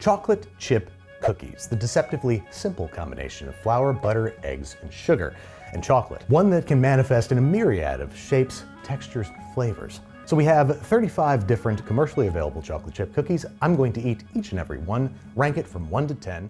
chocolate chip cookies, the deceptively simple combination of flour, butter, eggs, and sugar, and chocolate. One that can manifest in a myriad of shapes, textures, and flavors. So we have 35 different commercially available chocolate chip cookies. I'm going to eat each and every one, rank it from 1 to 10.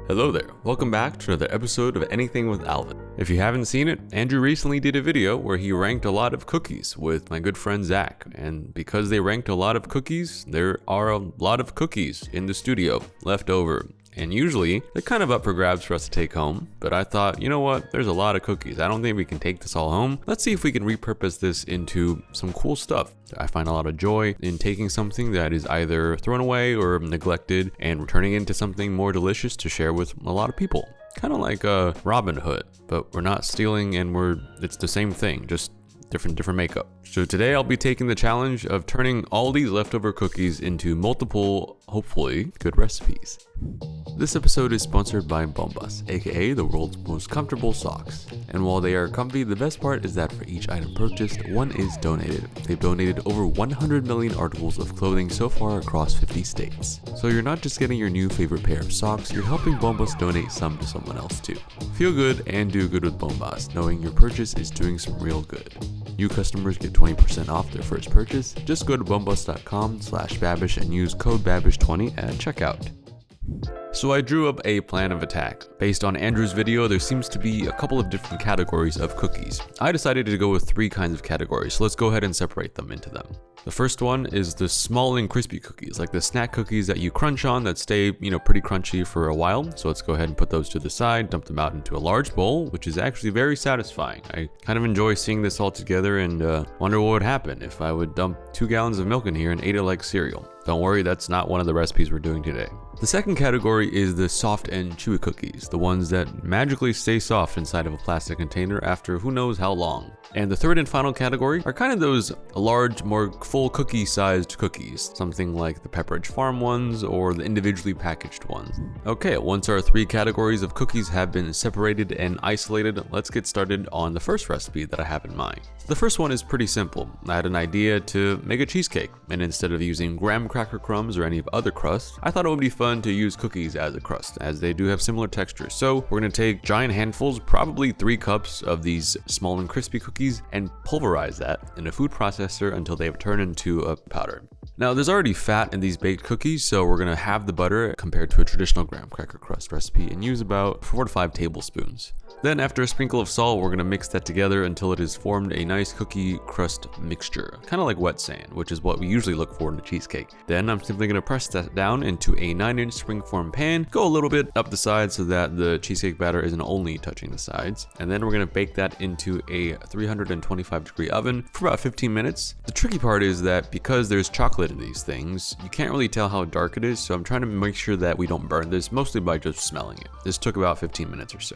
Hello there, welcome back to another episode of Anything with Alvin. If you haven't seen it, Andrew recently did a video where he ranked a lot of cookies with my good friend Zach. And because they ranked a lot of cookies, there are a lot of cookies in the studio left over. And usually, they're kind of up for grabs for us to take home, but I thought, you know what, there's a lot of cookies. I don't think we can take this all home. Let's see if we can repurpose this into some cool stuff. I find a lot of joy in taking something that is either thrown away or neglected and turning it into something more delicious to share with a lot of people. Kind of like Robin Hood, but we're not stealing and it's the same thing, just different makeup. So today I'll be taking the challenge of turning all these leftover cookies into multiple, hopefully, good recipes. This episode is sponsored by Bombas, aka the world's most comfortable socks. And while they are comfy, the best part is that for each item purchased, one is donated. They've donated over 100 million articles of clothing so far across 50 states. So you're not just getting your new favorite pair of socks, you're helping Bombas donate some to someone else too. Feel good and do good with Bombas, knowing your purchase is doing some real good. New customers get 20% off their first purchase. Just go to bombas.com/Babish and use code Babish20 at checkout. So I drew up a plan of attack. Based on Andrew's video, there seems to be a couple of different categories of cookies. I decided to go with 3 kinds of categories, so let's go ahead and separate them into them. The first one is the small and crispy cookies, like the snack cookies that you crunch on that stay, pretty crunchy for a while. So let's go ahead and put those to the side, dump them out into a large bowl, which is actually very satisfying. I kind of enjoy seeing this all together and wonder what would happen if I would dump 2 gallons of milk in here and ate it like cereal. Don't worry, that's not one of the recipes we're doing today. The second category is the soft and chewy cookies, the ones that magically stay soft inside of a plastic container after who knows how long. And the third and final category are kind of those large, more full cookie-sized cookies, something like the Pepperidge Farm ones or the individually packaged ones. Okay, once our 3 categories of cookies have been separated and isolated, let's get started on the first recipe that I have in mind. The first one is pretty simple. I had an idea to make a cheesecake, and instead of using graham cracker crumbs or any other crust, I thought it would be fun to use cookies as a crust, as they do have similar textures. So we're going to take giant handfuls, probably 3 cups of these small and crispy cookies, and pulverize that in a food processor until they have turned into a powder. Now there's already fat in these baked cookies, so we're going to halve the butter compared to a traditional graham cracker crust recipe and use about 4 to 5 tablespoons. Then after a sprinkle of salt, we're going to mix that together until it has formed a nice cookie crust mixture, kind of like wet sand, which is what we usually look for in a cheesecake. Then I'm simply going to press that down into a 9-inch springform pan, go a little bit up the side so that the cheesecake batter isn't only touching the sides, and then we're going to bake that into a 325-degree oven for about 15 minutes. The tricky part is that because there's chocolate in these things, you can't really tell how dark it is, so I'm trying to make sure that we don't burn this, mostly by just smelling it. This took about 15 minutes or so.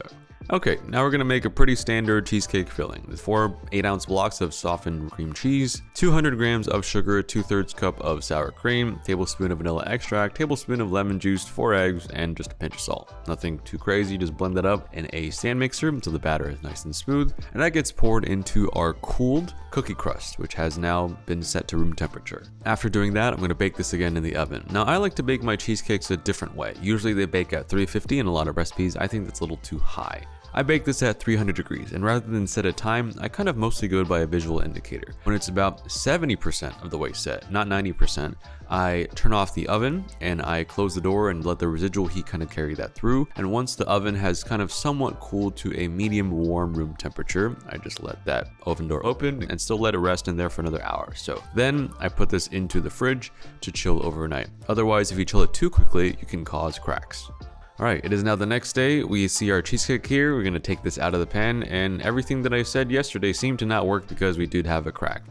Okay, now we're going to make a pretty standard cheesecake filling with 4 8-ounce blocks of softened cream cheese, 200 grams of sugar, 2/3 cup of sour cream, tablespoon of vanilla extract, tablespoon of lemon juice, 4 eggs, and just a pinch of salt. Nothing too crazy, just blend that up in a stand mixer until the batter is nice and smooth, and that gets poured into our cooled cookie crust, which has now been set to room temperature. After doing that, I'm going to bake this again in the oven. Now I like to bake my cheesecakes a different way. Usually they bake at 350 in a lot of recipes. I think that's a little too high. I bake this at 300 degrees, and rather than set a time, I kind of mostly go by a visual indicator. When it's about 70% of the way set, not 90%, I turn off the oven and I close the door and let the residual heat kind of carry that through. And once the oven has kind of somewhat cooled to a medium warm room temperature, I just let that oven door open and still let it rest in there for another hour or so. Then I put this into the fridge to chill overnight. Otherwise, if you chill it too quickly, you can cause cracks. Alright, it is now the next day. We see our cheesecake here. We're going to take this out of the pan, and everything that I said yesterday seemed to not work because we did have a crack.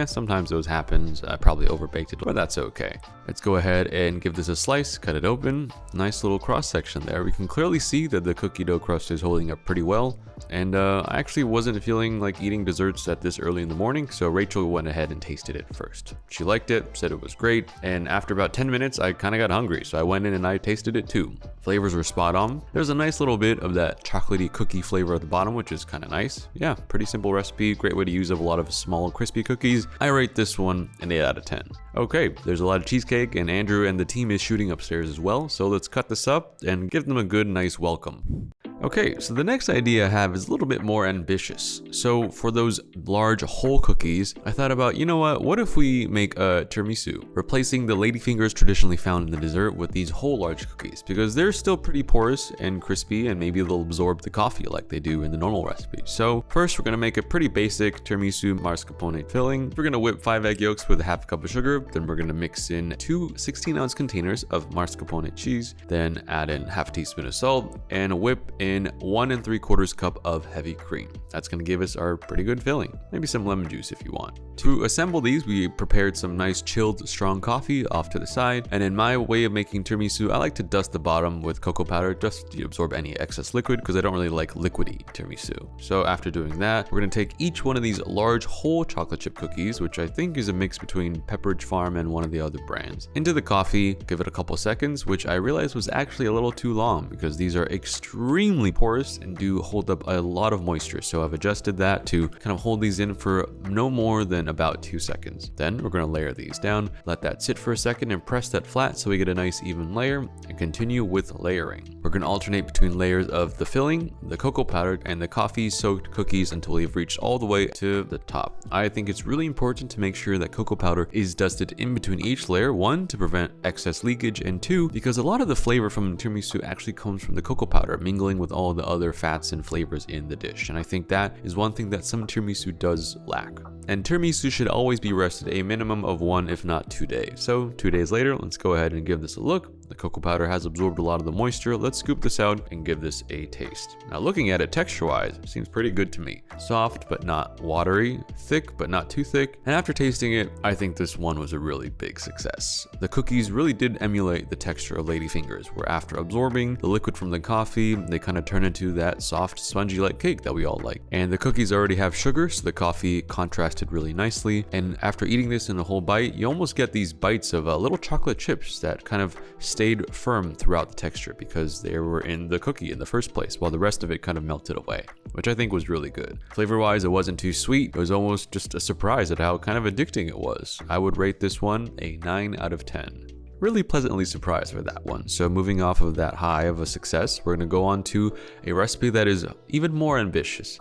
Sometimes those happen. I probably overbaked it, but that's okay. Let's go ahead and give this a slice, cut it open. Nice little cross section there. We can clearly see that the cookie dough crust is holding up pretty well. And I actually wasn't feeling like eating desserts at this early in the morning, so Rachel went ahead and tasted it first. She liked it, said it was great, and after about 10 minutes, I kind of got hungry, so I went in and I tasted it too. Flavors were spot on. There's a nice little bit of that chocolatey cookie flavor at the bottom, which is kind of nice. Yeah, pretty simple recipe, great way to use up a lot of small crispy cookies. I rate this one an 8 out of 10. Okay, there's a lot of cheesecake, and Andrew and the team is shooting upstairs as well, so let's cut this up and give them a good, nice welcome. Okay, so the next idea I have is a little bit more ambitious. So for those large whole cookies, I thought about, you know what if we make a tiramisu, replacing the ladyfingers traditionally found in the dessert with these whole large cookies, because they're still pretty porous and crispy, and maybe they'll absorb the coffee like they do in the normal recipe. So first, we're gonna make a pretty basic tiramisu mascarpone filling. We're gonna whip 5 egg yolks with a half cup of sugar, then we're gonna mix in 2 16-ounce containers of mascarpone cheese, then add in half a teaspoon of salt, and whip in 1 3/4 cup of heavy cream. That's gonna give us our pretty good filling. Maybe some lemon juice if you want. To assemble these, we prepared some nice chilled strong coffee off to the side. And in my way of making tiramisu, I like to dust the bottom with cocoa powder just to absorb any excess liquid, because I don't really like liquidy tiramisu. So after doing that, we're gonna take each one of these large whole chocolate chip cookies, which I think is a mix between Pepperidge Farm and one of the other brands, into the coffee, give it a couple seconds, which I realized was actually a little too long because these are extremely porous and do hold up a lot of moisture. So I've adjusted that to kind of hold these in for no more than about 2 seconds. Then we're going to layer these down, let that sit for a second, and press that flat so we get a nice even layer, and continue with layering. We're going to alternate between layers of the filling, the cocoa powder, and the coffee soaked cookies until we've reached all the way to the top. I think it's really important to make sure that cocoa powder is dusted in between each layer, 1, to prevent excess leakage, and 2, because a lot of the flavor from tiramisu actually comes from the cocoa powder mingling with all the other fats and flavors in the dish. And I think that is one thing that some tiramisu does lack. And tiramisu should always be rested a minimum of 1 if not 2 days. So 2 days later, let's go ahead and give this a look. The cocoa powder has absorbed a lot of the moisture. Let's scoop this out and give this a taste. Now looking at it texture-wise, it seems pretty good to me. Soft but not watery, thick but not too thick. And after tasting it, I think this one was a really big success. The cookies really did emulate the texture of ladyfingers, where after absorbing the liquid from the coffee, they kind of turn into that soft, spongy-like cake that we all like. And the cookies already have sugar, so the coffee contrasted really nicely. And after eating this in a whole bite, you almost get these bites of little chocolate chips that kind of stayed firm throughout the texture because they were in the cookie in the first place, while the rest of it kind of melted away, which I think was really good. Flavor-wise, it wasn't too sweet. It was almost just a surprise at how kind of addicting it was. I would rate this one a 9 out of 10. Really pleasantly surprised with that one. So moving off of that high of a success, we're going to go on to a recipe that is even more ambitious.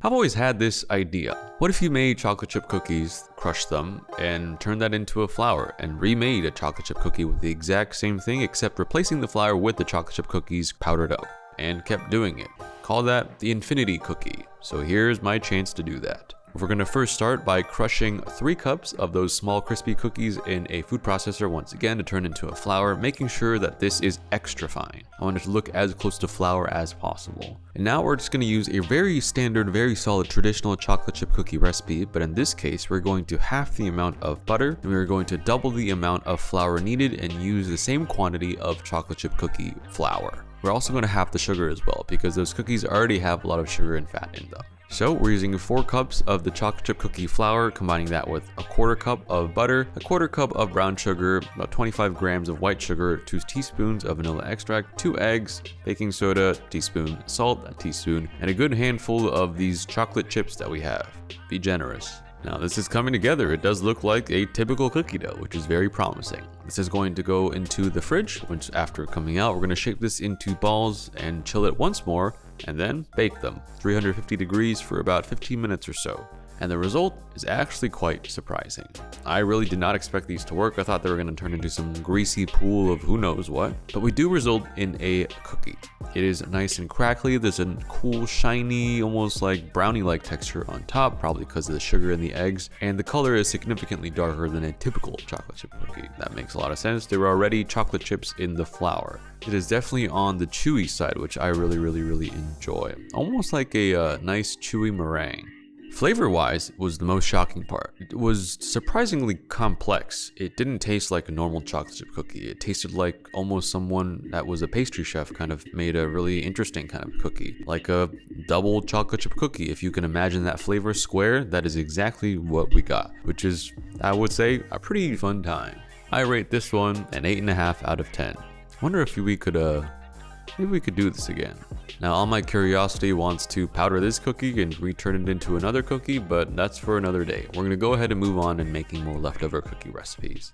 I've always had this idea. What if you made chocolate chip cookies, crushed them, and turned that into a flour, and remade a chocolate chip cookie with the exact same thing, except replacing the flour with the chocolate chip cookies powdered up, and kept doing it? Call that the infinity cookie. So here's my chance to do that. We're going to first start by crushing 3 cups of those small crispy cookies in a food processor once again to turn into a flour, making sure that this is extra fine. I want it to look as close to flour as possible. And now we're just going to use a very standard, very solid traditional chocolate chip cookie recipe, but in this case we're going to half the amount of butter, and we're going to double the amount of flour needed and use the same quantity of chocolate chip cookie flour. We're also going to half the sugar as well, because those cookies already have a lot of sugar and fat in them. So we're using 4 cups of the chocolate chip cookie flour, combining that with a 1/4 cup of butter, a 1/4 cup of brown sugar, about 25 grams of white sugar, 2 teaspoons of vanilla extract, 2 eggs, baking soda, teaspoon, salt, a teaspoon, and a good handful of these chocolate chips that we have. Be generous. Now this is coming together. It does look like a typical cookie dough, which is very promising. This is going to go into the fridge, which after coming out, we're going to shape this into balls and chill it once more, and then bake them 350 degrees for about 15 minutes or so. And the result is actually quite surprising. I really did not expect these to work. I thought they were going to turn into some greasy pool of who knows what, but we do result in a cookie. It is nice and crackly. There's a cool, shiny, almost like brownie-like texture on top, probably because of the sugar and the eggs, and the color is significantly darker than a typical chocolate chip cookie. That makes a lot of sense. There were already chocolate chips in the flour. It is definitely on the chewy side, which I really enjoy. Almost like a nice chewy meringue. Flavor wise was the most shocking part. It was surprisingly complex. It didn't taste like a normal chocolate chip cookie. It tasted like almost someone that was a pastry chef kind of made a really interesting kind of cookie, like a double chocolate chip cookie. If you can imagine that flavor square, that is exactly what we got, which is, I would say, a pretty fun time. I rate this one an 8.5 out of 10. Wonder if we could maybe we could do this again. Now, all my curiosity wants to powder this cookie and return it into another cookie, but that's for another day. We're gonna go ahead and move on and making more leftover cookie recipes.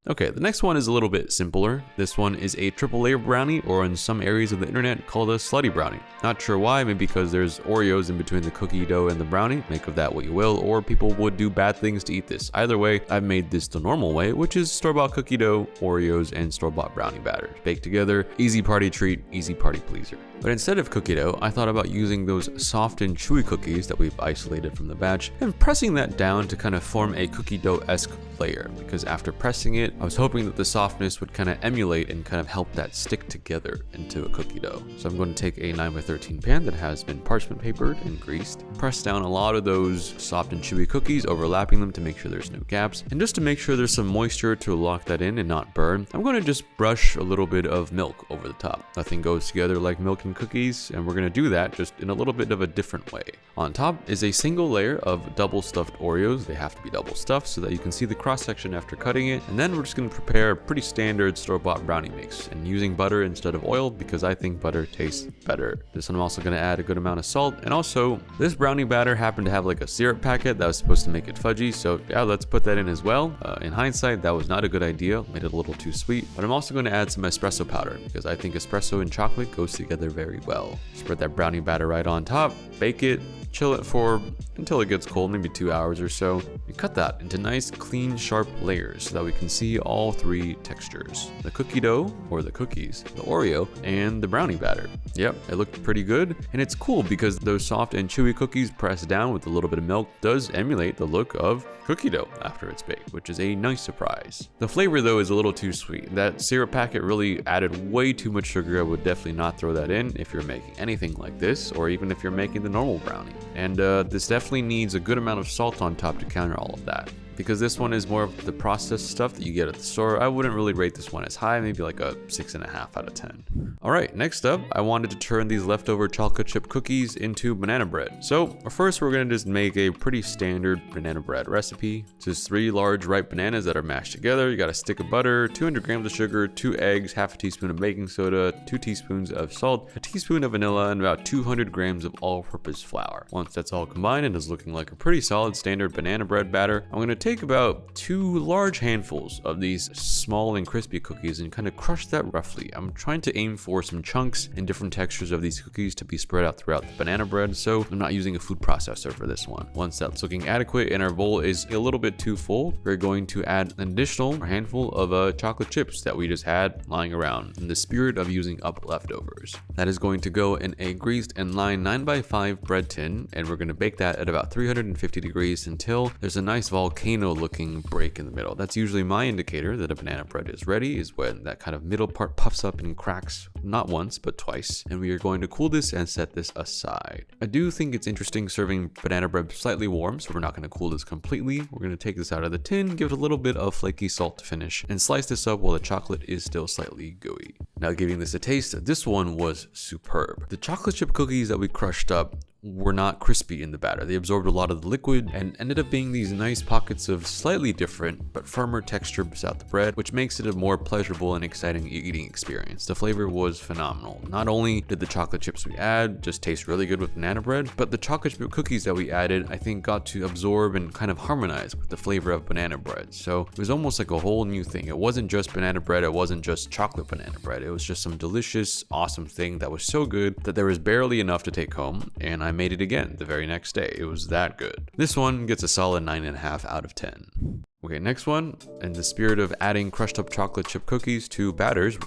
Okay, the next one is a little bit simpler. This one is a triple layer brownie, or in some areas of the internet called a slutty brownie. Not sure why, maybe because there's Oreos in between the cookie dough and the brownie. Make of that what you will, or people would do bad things to eat this. Either way, I've made this the normal way, which is store-bought cookie dough, Oreos, and store-bought brownie batter. Baked together, easy party treat, easy party pleaser. But instead of cookie dough, I thought about using those soft and chewy cookies that we've isolated from the batch and pressing that down to kind of form a cookie dough-esque layer, because after pressing it, I was hoping that the softness would kind of emulate and kind of help that stick together into a cookie dough. So I'm going to take a 9x13 pan that has been parchment papered and greased, press down a lot of those soft and chewy cookies, overlapping them to make sure there's no gaps, and just to make sure there's some moisture to lock that in and not burn, I'm going to just brush a little bit of milk over the top. Nothing goes together like milk and cookies, and we're going to do that just in a little bit of a different way. On top is a single layer of double stuffed Oreos. They have to be double stuffed so that you can see the cross section after cutting it, and then we're just going to prepare a pretty standard store-bought brownie mix, and using butter instead of oil because I think butter tastes better. This one I'm also going to add a good amount of salt, and also this brownie batter happened to have like a syrup packet that was supposed to make it fudgy, so yeah, let's put that in as well. In hindsight, that was not a good idea, made it a little too sweet, but I'm also going to add some espresso powder because I think espresso and chocolate goes together very well. Spread that brownie batter right on top, bake it, chill it for until it gets cold, maybe 2 hours or so. We cut that into nice, clean, sharp layers so that we can see all three textures: the cookie dough, or the cookies, the Oreo, and the brownie batter. Yep, it looked pretty good, and it's cool because those soft and chewy cookies pressed down with a little bit of milk does emulate the look of cookie dough after it's baked, which is a nice surprise. The flavor though is a little too sweet. That syrup packet really added way too much sugar. I would definitely not throw that in if you're making anything like this, or even if you're making the normal brownie. And this definitely needs a good amount of salt on top to counter all of that. Because this one is more of the processed stuff that you get at the store, I wouldn't really rate this one as high, maybe like a 6.5 out of 10. Alright, next up, I wanted to turn these leftover chocolate chip cookies into banana bread. So first we're going to just make a pretty standard banana bread recipe. Just 3 large ripe bananas that are mashed together. You got a stick of butter, 200 grams of sugar, 2 eggs, half a teaspoon of baking soda, 2 teaspoons of salt, a teaspoon of vanilla, and about 200 grams of all-purpose flour. Once that's all combined and is looking like a pretty solid standard banana bread batter, I'm going to take about 2 large handfuls of these small and crispy cookies and kind of crush that roughly. I'm trying to aim for some chunks and different textures of these cookies to be spread out throughout the banana bread, so I'm not using a food processor for this one. Once that's looking adequate and our bowl is a little bit too full, we're going to add an additional handful of chocolate chips that we just had lying around in the spirit of using up leftovers. That is going to go in a greased and lined 9x5 bread tin, and we're going to bake that at about 350 degrees until there's a nice volcano looking break in the middle. That's usually my indicator that a banana bread is ready, is when that kind of middle part puffs up and cracks, not once but twice, and we are going to cool this and set this aside. I do think it's interesting serving banana bread slightly warm, so we're not going to cool this completely. We're going to take this out of the tin, give it a little bit of flaky salt to finish, and slice this up while the chocolate is still slightly gooey. Now giving this a taste, this one was superb. The chocolate chip cookies that we crushed up were not crispy in the batter. They absorbed a lot of the liquid and ended up being these nice pockets of slightly different but firmer texture without the bread, which makes it a more pleasurable and exciting eating experience. The flavor was phenomenal. Not only did the chocolate chips we add just taste really good with banana bread, but the chocolate chip cookies that we added, I think, got to absorb and kind of harmonize with the flavor of banana bread. So it was almost like a whole new thing. It wasn't just banana bread, it wasn't just chocolate banana bread. It was just some delicious, awesome thing that was so good that there was barely enough to take home, and I made it again the very next day. It was that good. This one gets a solid 9.5 out of 10. Okay, next one, in the spirit of adding crushed up chocolate chip cookies to batters,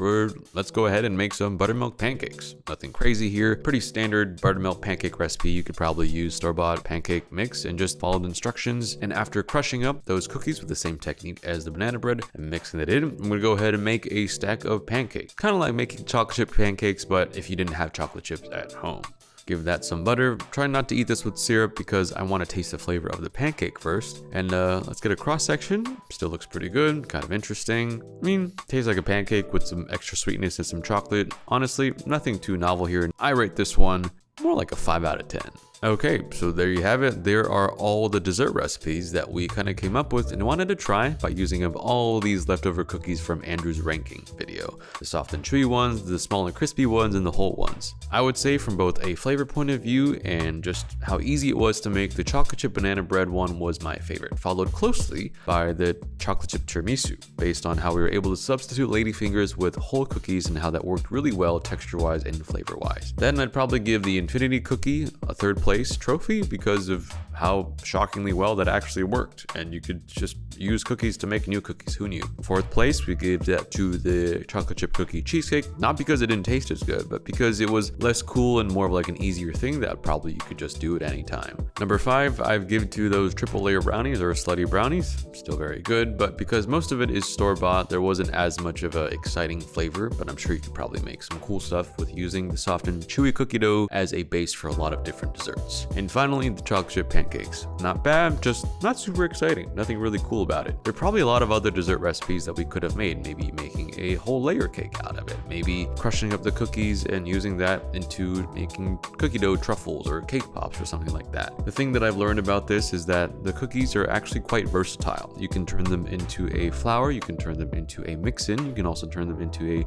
let's go ahead and make some buttermilk pancakes. Nothing crazy here. Pretty standard buttermilk pancake recipe. You could probably use store-bought pancake mix and just follow the instructions. And after crushing up those cookies with the same technique as the banana bread and mixing it in, I'm gonna go ahead and make a stack of pancakes. Kind of like making chocolate chip pancakes, but if you didn't have chocolate chips at home. Give that some butter. Try not to eat this with syrup because I want to taste the flavor of the pancake first. And let's get a cross section. Still looks pretty good, kind of interesting. I mean, tastes like a pancake with some extra sweetness and some chocolate. Honestly, nothing too novel here. I rate this one more like a 5 out of 10. Okay, so there you have it. There are all the dessert recipes that we kind of came up with and wanted to try by using up all these leftover cookies from Andrew's ranking video. The soft and chewy ones, the small and crispy ones, and the whole ones. I would say from both a flavor point of view and just how easy it was to make, the chocolate chip banana bread one was my favorite, followed closely by the chocolate chip tiramisu, based on how we were able to substitute ladyfingers with whole cookies and how that worked really well texture-wise and flavor-wise. Then I'd probably give the infinity cookie a third place trophy because of how shockingly well that actually worked, and you could just use cookies to make new cookies. Who knew? Fourth place, we gave that to the chocolate chip cookie cheesecake, not because it didn't taste as good, but because it was less cool and more of like an easier thing that probably you could just do at any time. Number 5, I've given to those triple layer brownies or slutty brownies. Still very good, but because most of it is store-bought, there wasn't as much of an exciting flavor, but I'm sure you could probably make some cool stuff with using the soft and chewy cookie dough as a base for a lot of different desserts. And finally, the chocolate chip pancakes. Not bad, just not super exciting. Nothing really cool about it. There are probably a lot of other dessert recipes that we could have made, maybe making a whole layer cake out of it, maybe crushing up the cookies and using that into making cookie dough truffles or cake pops or something like that. The thing that I've learned about this is that the cookies are actually quite versatile. You can turn them into a flour, you can turn them into a mix-in, you can also turn them into a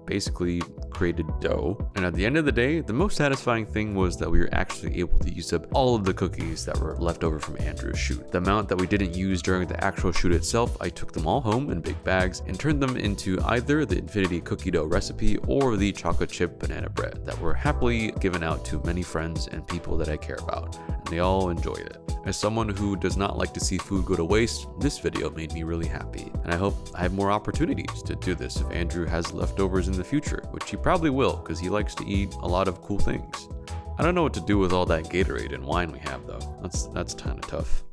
basically created dough. And at the end of the day, the most satisfying thing was that we were actually able to use up all of the cookies that were left over from Andrew's shoot. The amount that we didn't use during the actual shoot itself, I took them all home in big bags and turned them into either the infinity cookie dough recipe or the chocolate chip banana bread that were happily given out to many friends and people that I care about, and they all enjoyed it. As someone who does not like to see food go to waste, this video made me really happy, and I hope I have more opportunities to do this if Andrew has leftovers in the future, which he probably will because he likes to eat a lot of cool things. I don't know what to do with all that Gatorade and wine we have though. That's kind of tough.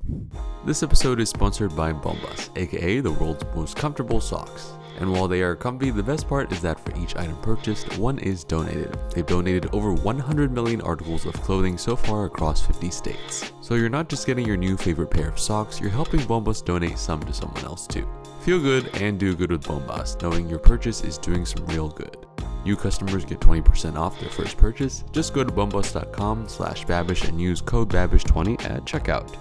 This episode is sponsored by Bombas, aka the world's most comfortable socks. And while they are comfy, the best part is that for each item purchased, one is donated. They've donated over 100 million articles of clothing so far across 50 states. So you're not just getting your new favorite pair of socks, you're helping Bombas donate some to someone else too. Feel good and do good with Bombas, knowing your purchase is doing some real good. New customers get 20% off their first purchase. Just go to bombas.com/Babish and use code Babish20 at checkout.